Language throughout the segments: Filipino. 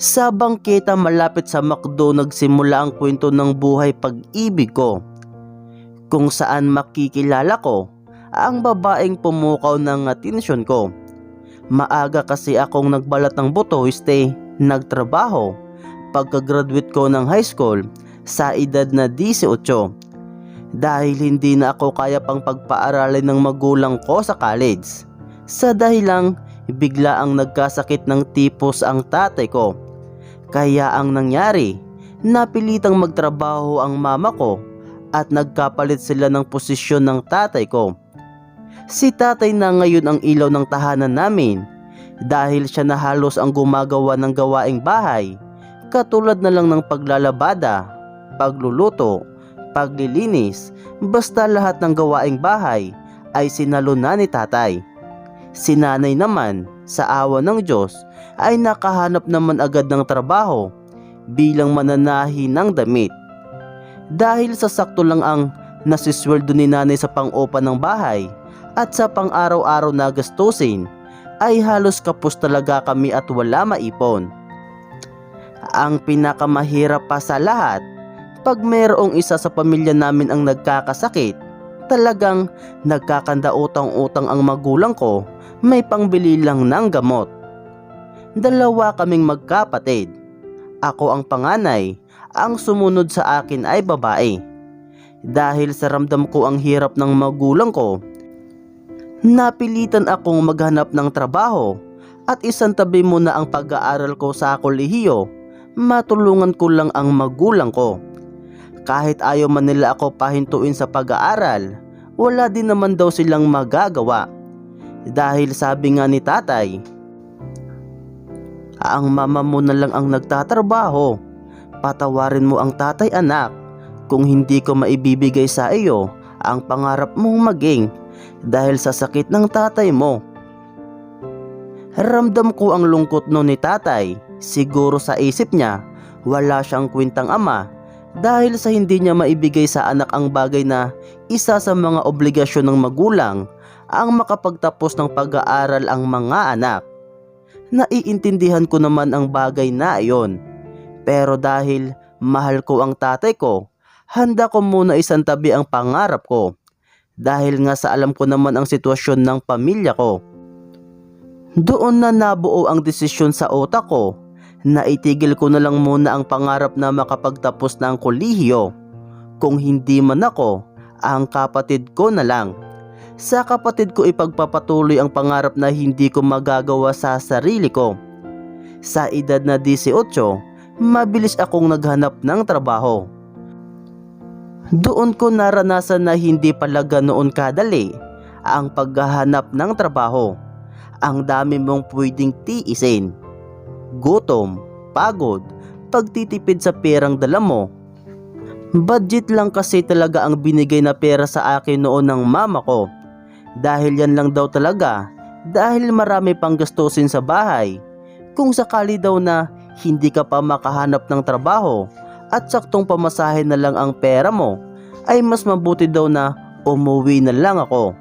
Sa bangketa malapit sa McDo nagsimula ang kwento ng buhay pag-ibig ko, kung saan makikilala ko ang babaeng pumukaw ng atensyon ko. Maaga kasi akong nagbalat ng buto, nagtrabaho pagka-graduate ko ng high school sa edad na 18, dahil hindi na ako kaya pang pagpaaralin ng magulang ko sa college. Sa dahilang bigla ang nagkasakit ng tipos ang tatay ko. Kaya ang nangyari, napilitang magtrabaho ang mama ko at nagkapalit sila ng posisyon ng tatay ko. Si tatay na ngayon ang ilaw ng tahanan namin dahil siya na halos ang gumagawa ng gawaing bahay, katulad na lang ng paglalabada, pagluluto, paglilinis, basta lahat ng gawaing bahay ay sinalo na ni tatay. Si nanay naman, sa awa ng Diyos, ay nakahanap naman agad ng trabaho bilang mananahi ng damit. Dahil sa sakto lang ang nasisweldo ni nanay sa pang-opa ng bahay at sa pang-araw-araw na gastusin, ay halos kapos talaga kami at wala maipon. Ang pinakamahirap pa sa lahat, pag mayroong isa sa pamilya namin ang nagkakasakit, talagang nagkakanda-utang-utang ang magulang ko, may pangbili lang ng gamot. Dalawa kaming magkapatid. Ako ang panganay, ang sumunod sa akin ay babae. Dahil sa ramdam ko ang hirap ng magulang ko, napilitan akong maghanap ng trabaho at isang tabi muna ang pag-aaral ko sa kolehiyo, matulungan ko lang ang magulang ko. Kahit ayaw man nila ako pahintuin sa pag-aaral, wala din naman daw silang magagawa. Dahil sabi nga ni tatay, ang mama mo na lang ang nagtatrabaho. Patawarin mo ang tatay, anak, kung hindi ko maibibigay sa iyo ang pangarap mong maging dahil sa sakit ng tatay mo. Ramdam ko ang lungkot no ni tatay. Siguro sa isip niya, wala siyang kwentang ama dahil sa hindi niya maibigay sa anak ang bagay na isa sa mga obligasyon ng magulang, ang makapagtapos ng pag-aaral ang mga anak. Naiintindihan ko naman ang bagay na iyon. Pero dahil mahal ko ang tatay ko, handa ko muna isantabi ang pangarap ko. Dahil nga sa alam ko naman ang sitwasyon ng pamilya ko. Doon na nabuo ang desisyon sa utak ko na itigil ko na lang muna ang pangarap na makapagtapos ng kolehiyo. Kung hindi man ako, ang kapatid ko na lang. Sa kapatid ko ipagpapatuloy ang pangarap na hindi ko magagawa sa sarili ko. Sa edad na 18, mabilis akong naghanap ng trabaho. Doon ko naranasan na hindi pala ganoon kadali ang paghahanap ng trabaho. Ang dami mong pwedeng tiisin. Gutom, pagod, pagtitipid sa perang dala mo. Budget lang kasi talaga ang binigay na pera sa akin noon ng mama ko. Dahil yan lang daw talaga, dahil marami pang gastusin sa bahay. Kung sakali daw na hindi ka pa makahanap ng trabaho at saktong pamasahe na lang ang pera mo, ay mas mabuti daw na umuwi na lang ako.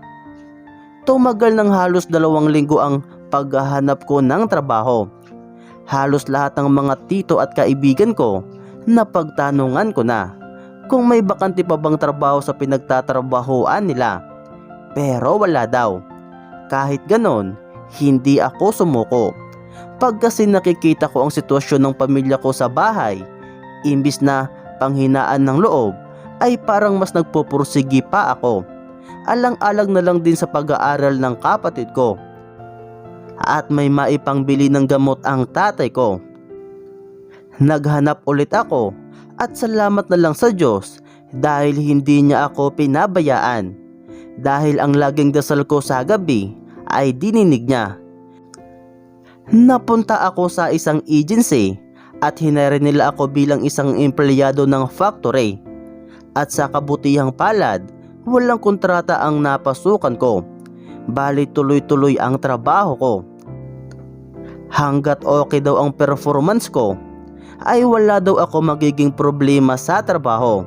Tumagal ng halos 2 linggo ang paghahanap ko ng trabaho. Halos lahat ng mga tito at kaibigan ko napagtanungan ko na kung may bakante pa bang trabaho sa pinagtatrabahoan nila. Pero wala daw. Kahit ganon, hindi ako sumuko. Pag kasi nakikita ko ang sitwasyon ng pamilya ko sa bahay, imbis na panghinaan ng loob, ay parang mas nagpupursigi pa ako. Alang-alang na lang din sa pag-aaral ng kapatid ko. At may maipangbili ng gamot ang tatay ko. Naghanap ulit ako at salamat na lang sa Diyos dahil hindi niya ako pinabayaan. Dahil ang laging dasal ko sa gabi ay dininig niya. Napunta ako sa isang agency at hinire nila ako bilang isang empleyado ng factory. At sa kabutihang palad, walang kontrata ang napasukan ko. Bali tuloy-tuloy ang trabaho ko. Hanggat okay daw ang performance ko, ay wala daw ako magiging problema sa trabaho.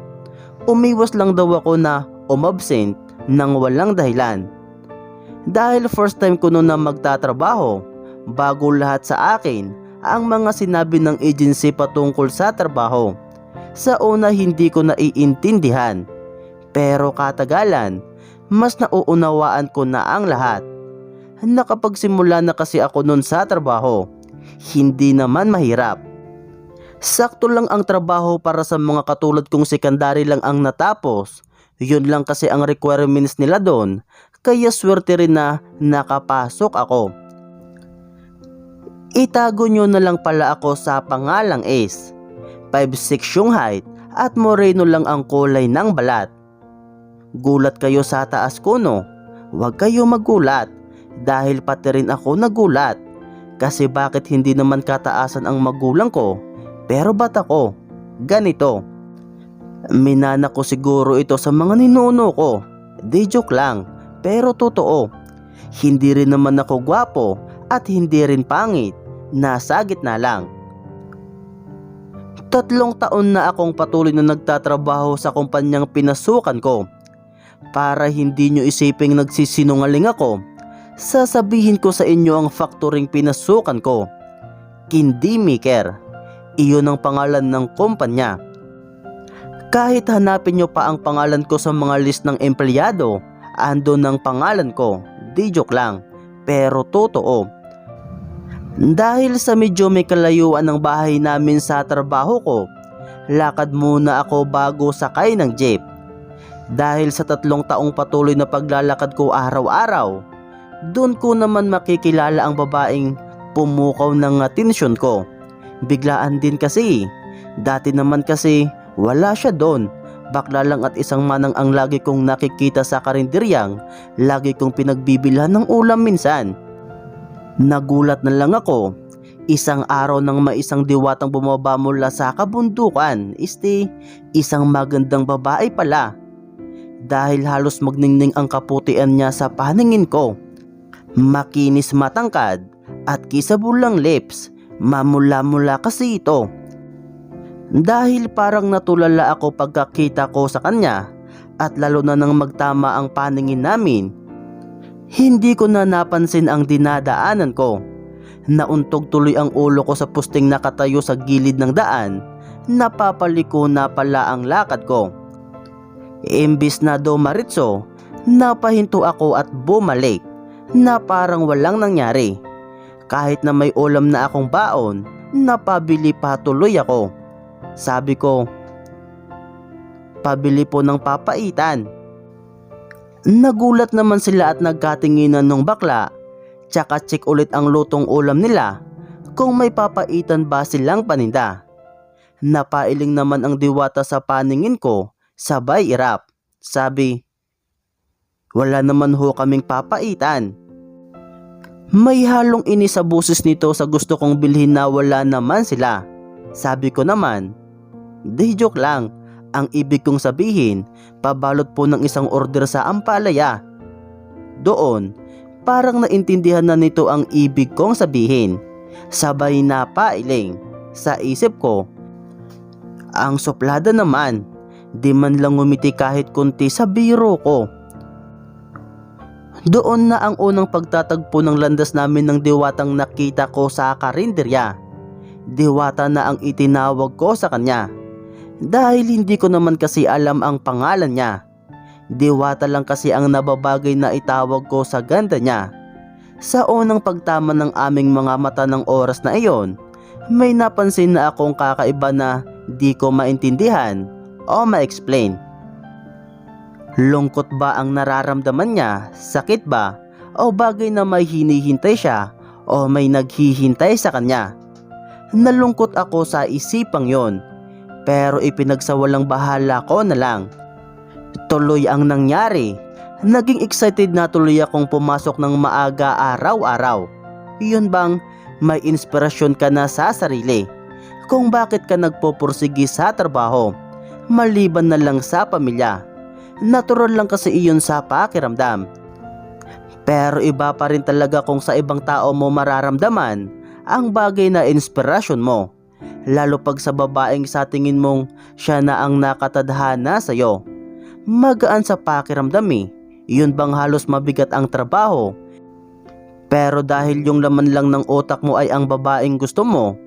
Umiwas lang daw ako na umabsent nang walang dahilan. Dahil first time ko noon na magtatrabaho, bago lahat sa akin ang mga sinabi ng agency patungkol sa trabaho. Sa una hindi ko naiintindihan, pero katagalan, mas nauunawaan ko na ang lahat. Nakapagsimula na kasi ako nun sa trabaho, hindi naman mahirap. Sakto lang ang trabaho para sa mga katulad kong secondary lang ang natapos. Yun lang kasi ang requirements nila doon, kaya swerte rin na nakapasok ako. Itago nyo na lang pala ako sa pangalang Ace. 5'6" yung height at moreno lang ang kulay ng balat. Gulat kayo sa taas ko, no? Huwag kayo magulat dahil pati rin ako nagulat. Kasi bakit hindi naman kataasan ang magulang ko? Pero ba't ako? Ganito. Minana ko siguro ito sa mga ninuno ko. Di joke lang, pero totoo. Hindi rin naman ako gwapo at hindi rin pangit. Nasa gitna lang. 3 taon na akong patuloy na nagtatrabaho sa kumpanyang pinasukan ko. Para hindi nyo isiping nagsisinungaling ako, sasabihin ko sa inyo ang factoring pinasukan ko. Candy Maker. Iyon ang pangalan ng kumpanya. Kahit hanapin nyo pa ang pangalan ko sa mga list ng empleyado, andon ang pangalan ko. Di joke lang, pero totoo. Dahil sa medyo may kalayuan ng bahay namin sa trabaho ko, lakad muna ako bago sakay ng jeep. Dahil sa 3 taong patuloy na paglalakad ko araw-araw, doon ko naman makikilala ang babaeng pumukaw ng atensyon ko. Biglaan din kasi. Dati naman kasi wala siya doon. Bakla lang at isang manang ang lagi kong nakikita sa karinderyang lagi kong pinagbibilhan ng ulam minsan. Nagulat na lang ako. Isang araw nang may isang diwatang bumaba mula sa kabundukan. Isang magandang babae pala. Dahil halos magningning ang kaputian niya sa paningin ko. Makinis matangkad at kisabulang lips. Mamula-mula kasi ito. Dahil parang natulala ako pagkakita ko sa kanya at lalo na nang magtama ang paningin namin, hindi ko na napansin ang dinadaanan ko. Nauntog tuloy ang ulo ko sa pusting nakatayo sa gilid ng daan. Napapaliko na pala ang lakad ko. Imbis na dumaritso, napahinto ako at bumalik na parang walang nangyari. Kahit na may ulam na akong baon, napabili pa tuloy ako. Sabi ko, pabili po ng papaitan. Nagulat naman sila at nagkatinginan ng bakla. Tsaka check ulit ang lutong ulam nila kung may papaitan ba silang paninda. Napailing naman ang diwata sa paningin ko, sabay irap. Sabi, wala naman ho kaming papaitan. May halong inis sa busis nito sa gusto kong bilhin na wala naman sila. Sabi ko naman, di joke lang. Ang ibig kong sabihin, pabalot po ng isang order sa ampalaya. Doon, parang naintindihan na nito ang ibig kong sabihin. Sabay na pailing. Sa isip ko, ang suplada naman, di man lang ngumiti kahit kunti sa biro ko. Doon na ang unang pagtatagpo ng landas namin ng diwatang nakita ko sa karinderya. Diwata na ang itinawag ko sa kanya. Dahil hindi ko naman kasi alam ang pangalan niya. Diwata lang kasi ang nababagay na itawag ko sa ganda niya. Sa unang pagtama ng aming mga mata ng oras na iyon, may napansin na akong kakaiba na di ko maintindihan o ma-explain. Lungkot ba ang nararamdaman niya? Sakit ba? O bagay na may hinihintay siya o may naghihintay sa kanya? Nalungkot ako sa isipang yon, pero ipinagsawalang bahala ko na lang. Tuloy ang nangyari. Naging excited na tuloy akong pumasok ng maaga araw-araw. Iyon bang may inspirasyon ka na sa sarili kung bakit ka nagpupursigi sa trabaho, maliban na lang sa pamilya. Natural lang kasi iyon sa pakiramdam. Pero iba pa rin talaga kung sa ibang tao mo mararamdaman ang bagay na inspirasyon mo. Lalo pag sa babaeng sa tingin mong siya na ang nakatadhana sa'yo. Magaan sa pakiramdam eh. Iyon bang halos mabigat ang trabaho, Pero dahil yung laman lang ng utak mo ay ang babaeng gusto mo,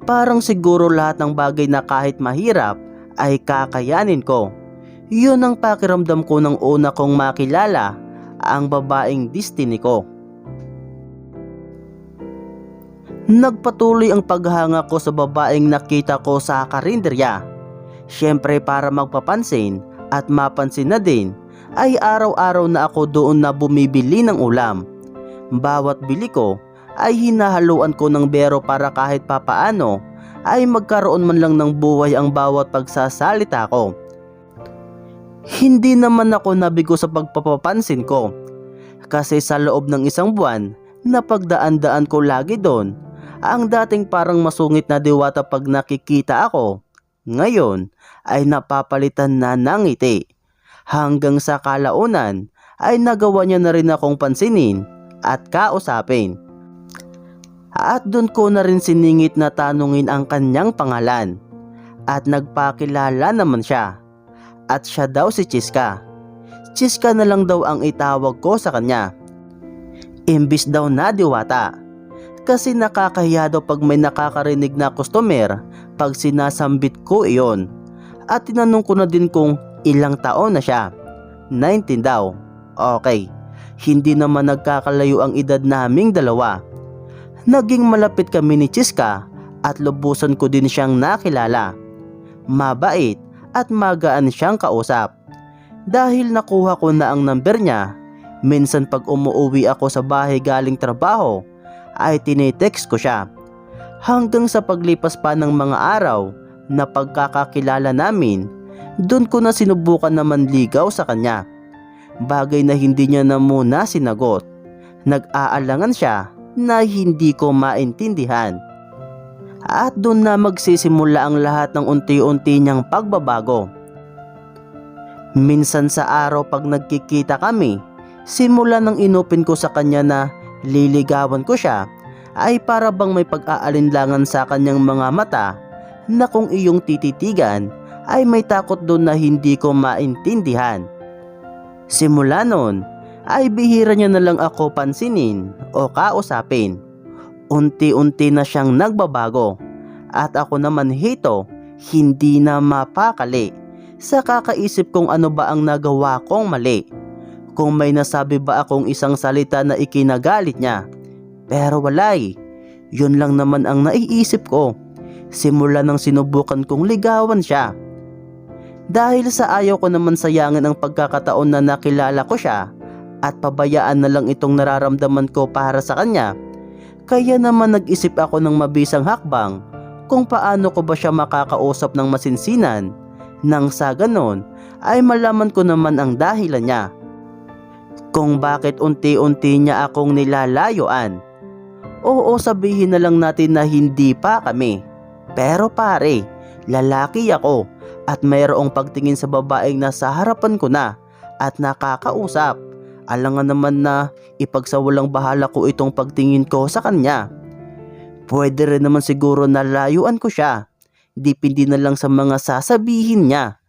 parang siguro lahat ng bagay na kahit mahirap ay kakayanin ko. Yun ang pakiramdam ko nang una kong makilala ang babaeng destiny ko. Nagpatuloy ang paghanga ko sa babaeng nakita ko sa karinderya. Siyempre para magpapansin at mapansin na din ay araw-araw na ako doon na bumibili ng ulam. Bawat bili ko ay hinahaluan ko ng bero para kahit papaano ay magkaroon man lang ng buhay ang bawat pagsasalita ko. Hindi naman ako nabigo sa pagpapapansin ko kasi sa loob ng isang buwan na pagdaan-daan ko lagi doon, ang dating parang masungit na diwata pag nakikita ako, ngayon ay napapalitan na ng ngiti. Hanggang sa kalaunan ay nagawa niya na rin akong pansinin at kausapin. At doon ko na rin siningit na tanungin ang kanyang pangalan. At nagpakilala naman siya. At siya daw si Chiska. Chiska na lang daw ang itawag ko sa kanya. Imbis daw na diwata. Kasi nakakahiya daw pag may nakakarinig na customer pag sinasambit ko iyon. At tinanong ko na din kung ilang taon na siya. 19 daw. Okay. Hindi naman nagkakalayo ang edad naming dalawa. Naging malapit kami ni Chiska at lubusan ko din siyang nakilala. Mabait at magaan siyang kausap. Dahil nakuha ko na ang number niya, minsan pag umuwi ako sa bahay galing trabaho, ay tinitext ko siya. Hanggang sa paglipas pa ng mga araw na pagkakakilala namin, doon ko na sinubukan na manligaw sa kanya. Bagay na hindi niya na muna sinagot. Nag-aalangan siya na hindi ko maintindihan. At doon na magsisimula ang lahat ng unti-unti niyang pagbabago. Minsan sa araw pag nagkikita kami, simula nang inupin ko sa kanya na liligawan ko siya, ay para bang may pag-aalinlangan sa kanyang mga mata na kung iyong tititigan ay may takot doon na hindi ko maintindihan. Simula noon ay bihira niya na lang ako pansinin o kausapin. Unti-unti na siyang nagbabago at ako naman hito hindi na mapakali sa kakaisip kung ano ba ang nagawa kong mali. Kung may nasabi ba akong isang salita na ikinagalit niya. Pero walay, yun lang naman ang naiisip ko. Simula nang sinubukan kong ligawan siya. Dahil sa ayaw ko naman sayangin ang pagkakataon na nakilala ko siya at pabayaan na lang itong nararamdaman ko para sa kanya, kaya naman nag-isip ako ng mabisang hakbang kung paano ko ba siya makakausap ng masinsinan nang sa ganon ay malaman ko naman ang dahilan niya. Kung bakit unti-unti niya akong nilalayuan. Oo, sabihin na lang natin na hindi pa kami. Pero pare, lalaki ako at mayroong pagtingin sa babaeng nasa harapan ko na at nakakausap. Alangan naman na ipagsawalang bahala ko itong pagtingin ko sa kanya. Pwede rin naman siguro na layuan ko siya. Dipindi na lang sa mga sasabihin niya.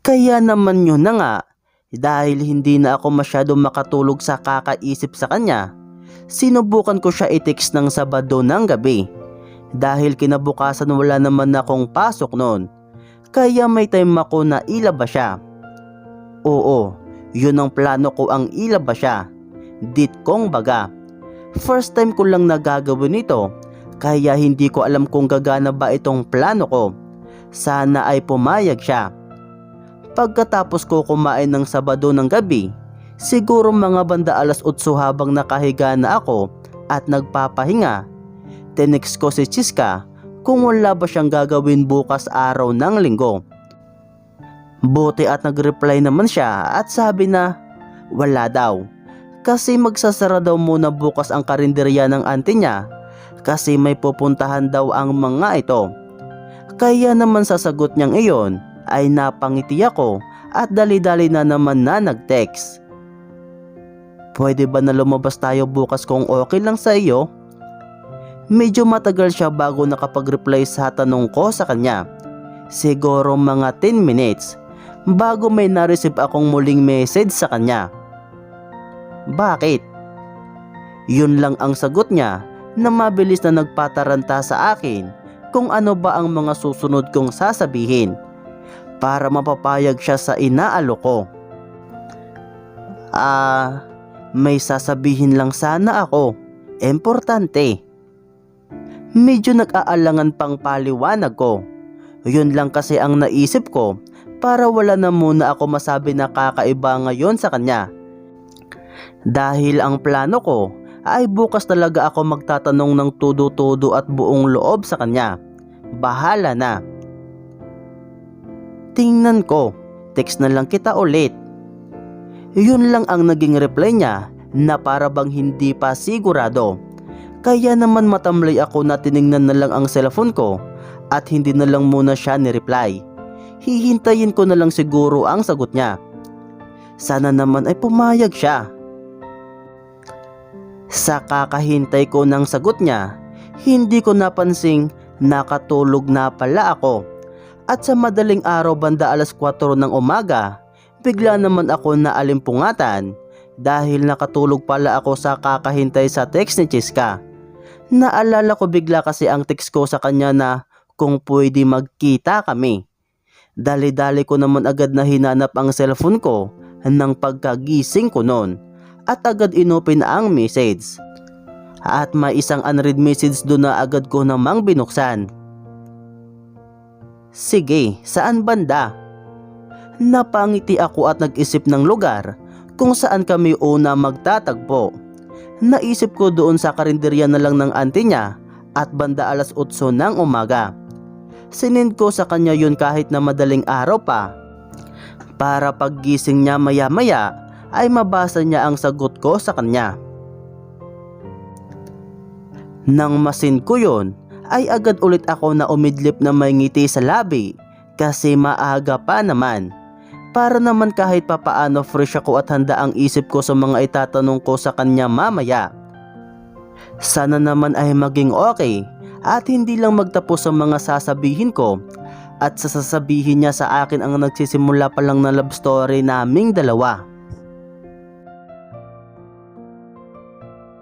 Kaya naman yun na nga, dahil hindi na ako masyado makatulog sa kakaisip sa kanya, sinubukan ko siya i-text ng Sabado ng gabi. Dahil kinabukasan wala naman akong pasok noon, kaya may time ako na ilabas siya. Oo, yun ang plano ko, ang ilabas siya. Dit kong baga. First time ko lang nagagawin ito, kaya hindi ko alam kung gagana ba itong plano ko. Sana ay pumayag siya. Pagkatapos ko kumain ng Sabado ng gabi, siguro mga banda 8:00 habang nakahiga na ako at nagpapahinga, tinext ko si Chiska kung wala ba siyang gagawin bukas araw ng Linggo. Buti at nag-reply naman siya at sabi na wala daw. Kasi magsasara daw muna bukas ang karinderya ng auntie niya kasi may pupuntahan daw ang mga ito. Kaya naman sa sagot niyang iyon ay napangiti ako at dali-dali na naman na nag-text. Pwede ba na lumabas tayo bukas kung okay lang sa iyo? Medyo matagal siya bago nakapag-reply sa tanong ko sa kanya. Siguro mga 10 minutes bago may na-receive akong muling message sa kanya. Bakit? Yun lang ang sagot niya na mabilis na nagpataranta sa akin kung ano ba ang mga susunod kong sasabihin para mapapayag siya sa inaalok ko. May sasabihin lang sana ako. Importante. Medyo nag-aalangan pang paliwanag ko. Yun lang kasi ang naisip ko para wala na muna ako masabi na kakaiba ngayon sa kanya. Dahil ang plano ko ay bukas talaga ako magtatanong ng todo-todo at buong loob sa kanya. Bahala na. Tingnan ko, text na lang kita ulit. Yun lang ang naging reply niya na para bang hindi pa sigurado. Kaya naman matamlay ako na tiningnan na lang ang cellphone ko at hindi na lang muna siya ni-reply. Hihintayin ko na lang siguro ang sagot niya. Sana naman ay pumayag siya. Sa kakahintay ko ng sagot niya, hindi ko napansing nakatulog na pala ako. At sa madaling araw banda alas 4 ng umaga, bigla naman ako naalimpungatan dahil nakatulog pala ako sa kakahintay sa text ni Chiska. Naalala ko bigla kasi ang text ko sa kanya na kung pwede magkita kami. Dali-dali ko naman agad na hinanap ang cellphone ko ng pagkagising ko noon at agad inopen ang message. At may isang unread message doon na agad ko namang binuksan. Sige, saan banda? Napangiti ako at nag-isip ng lugar kung saan kami una magtatagpo. Naisip ko doon sa karinderya na lang ng auntie niya at banda alas 8 ng umaga. Sinend ko sa kanya yun kahit na madaling araw pa para paggising niya maya-maya ay mabasa niya ang sagot ko sa kanya. Nang masin ko yun, ay agad ulit ako na umidlip na may ngiti sa labi kasi maaga pa naman. Para naman kahit papaano fresh ako at handa ang isip ko sa mga itatanong ko sa kanya mamaya. Sana naman ay maging okay at hindi lang magtapos sa mga sasabihin ko at sasabihin niya sa akin ang nagsisimula pa lang na love story naming dalawa.